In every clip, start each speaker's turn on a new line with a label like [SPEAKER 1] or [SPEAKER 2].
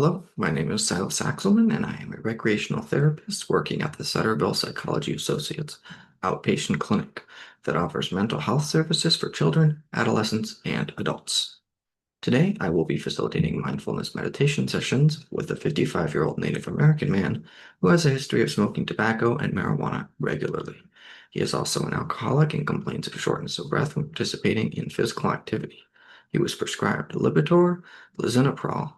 [SPEAKER 1] Hello, my name is Silas Axelman, and I am a recreational therapist working at the Sutterville Psychology Associates outpatient clinic that offers mental health services for children, adolescents, and adults. Today, I will be facilitating mindfulness meditation sessions with a 55-year-old Native American man who has a history of smoking tobacco and marijuana regularly. He is also an alcoholic and complains of shortness of breath when participating in physical activity. He was prescribed Lipitor, lisinopril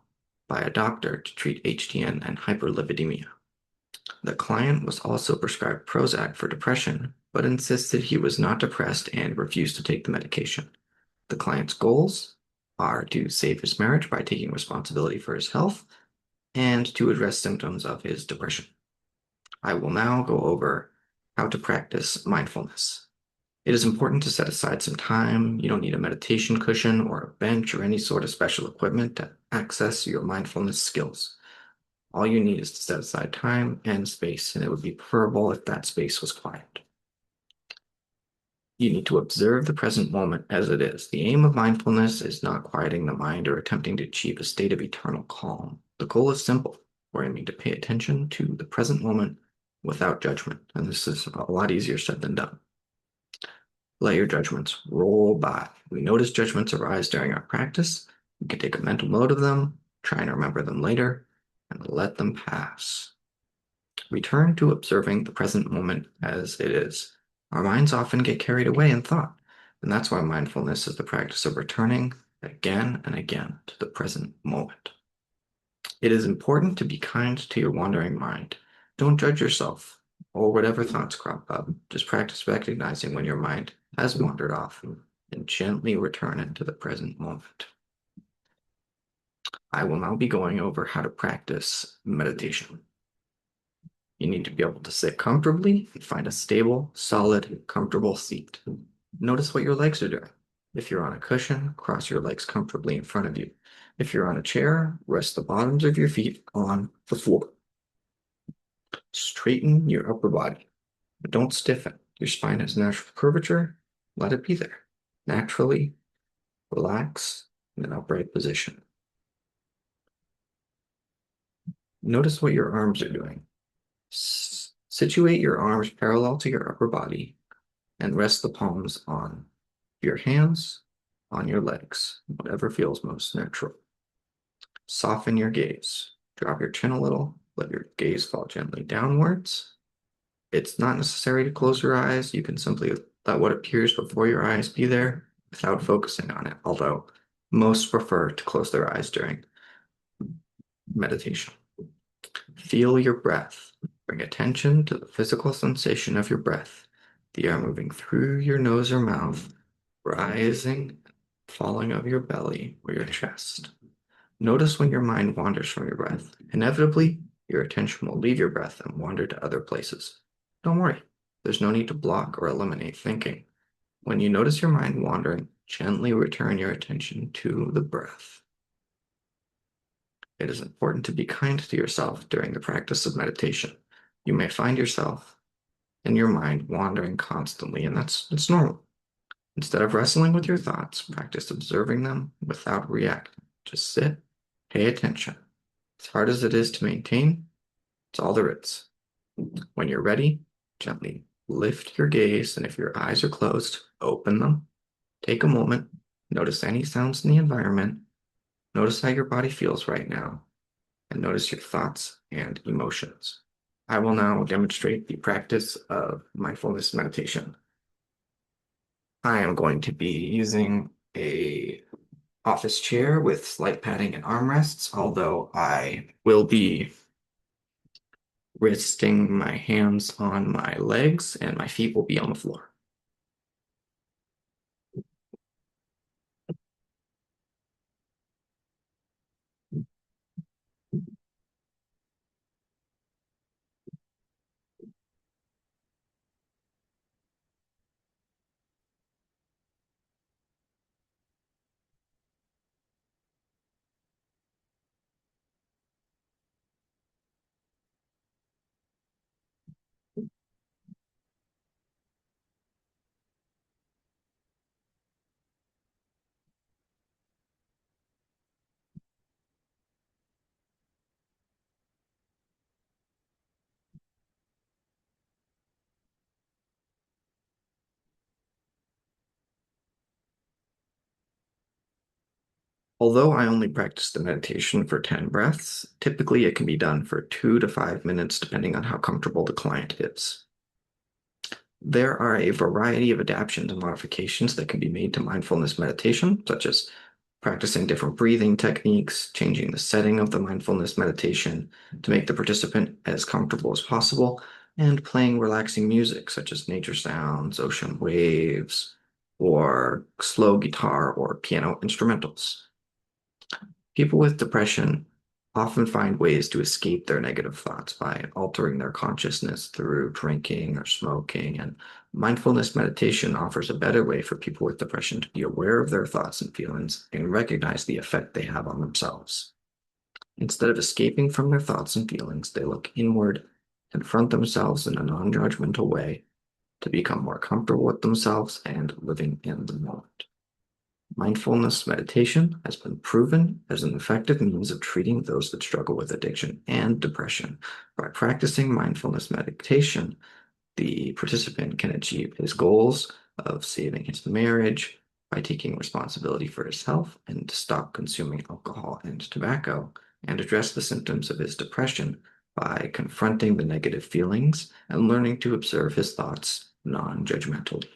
[SPEAKER 1] by a doctor to treat HTN and hyperlipidemia. The client was also prescribed Prozac for depression, but insisted he was not depressed and refused to take the medication. The client's goals are to save his marriage by taking responsibility for his health and to address symptoms of his depression. I will now go over how to practice mindfulness. It is important to set aside some time. You don't need a meditation cushion or a bench or any sort of special equipment to access your mindfulness skills. All you need is to set aside time and space, and it would be preferable if that space was quiet. You need to observe the present moment as it is. The aim of mindfulness is not quieting the mind or attempting to achieve a state of eternal calm. The goal is simple. We're aiming to pay attention to the present moment without judgment, and this is a lot easier said than done. Let your judgments roll by. We notice judgments arise during our practice. We can take a mental note of them, try and remember them later, and let them pass. Return to observing the present moment as it is. Our minds often get carried away in thought, and that's why mindfulness is the practice of returning again and again to the present moment. It is important to be kind to your wandering mind. Don't judge yourself or whatever thoughts crop up. Just practice recognizing when your mind has wandered off and gently return it to the present moment. I will now be going over how to practice meditation. You need to be able to sit comfortably and find a stable, solid, comfortable seat. Notice what your legs are doing. If you're on a cushion, cross your legs comfortably in front of you. If you're on a chair, rest the bottoms of your feet on the floor. Straighten your upper body, but don't stiffen. Your spine has natural curvature. Let it be there. Naturally relax in an upright position. Notice what your arms are doing. Situate your arms parallel to your upper body and rest the palms on your hands, on your legs, whatever feels most natural. Soften your gaze. Drop your chin a little. Let your gaze fall gently downwards. It's not necessary to close your eyes. You can simply let what appears before your eyes be there without focusing on it, although most prefer to close their eyes during meditation. Feel your breath. Bring attention to the physical sensation of your breath. The air moving through your nose or mouth, rising, falling of your belly or your chest. Notice when your mind wanders from your breath. Inevitably, your attention will leave your breath and wander to other places. Don't worry, there's no need to block or eliminate thinking. When you notice your mind wandering, gently return your attention to the breath. It is important to be kind to yourself during the practice of meditation. You may find yourself and your mind wandering constantly, and that's normal. Instead of wrestling with your thoughts, practice observing them without reacting. Just sit, pay attention. As hard as it is to maintain, it's all there is. When you're ready, gently lift your gaze, and if your eyes are closed, open them. Take a moment, notice any sounds in the environment, notice how your body feels right now, and notice your thoughts and emotions. I will now demonstrate the practice of mindfulness meditation. I am going to be using a office chair with slight padding and armrests, although I will be resting my hands on my legs and my feet will be on the floor. Although I only practice the meditation for 10 breaths, typically it can be done for 2 to 5 minutes depending on how comfortable the client is. There are a variety of adaptations and modifications that can be made to mindfulness meditation, such as practicing different breathing techniques, changing the setting of the mindfulness meditation to make the participant as comfortable as possible, and playing relaxing music, such as nature sounds, ocean waves, or slow guitar or piano instrumentals. People with depression often find ways to escape their negative thoughts by altering their consciousness through drinking or smoking, and mindfulness meditation offers a better way for people with depression to be aware of their thoughts and feelings and recognize the effect they have on themselves. Instead of escaping from their thoughts and feelings, they look inward, confront themselves in a non-judgmental way to become more comfortable with themselves and living in the moment. Mindfulness meditation has been proven as an effective means of treating those that struggle with addiction and depression. By practicing mindfulness meditation, the participant can achieve his goals of saving his marriage by taking responsibility for his health and to stop consuming alcohol and tobacco, and address the symptoms of his depression by confronting the negative feelings and learning to observe his thoughts non-judgmentally.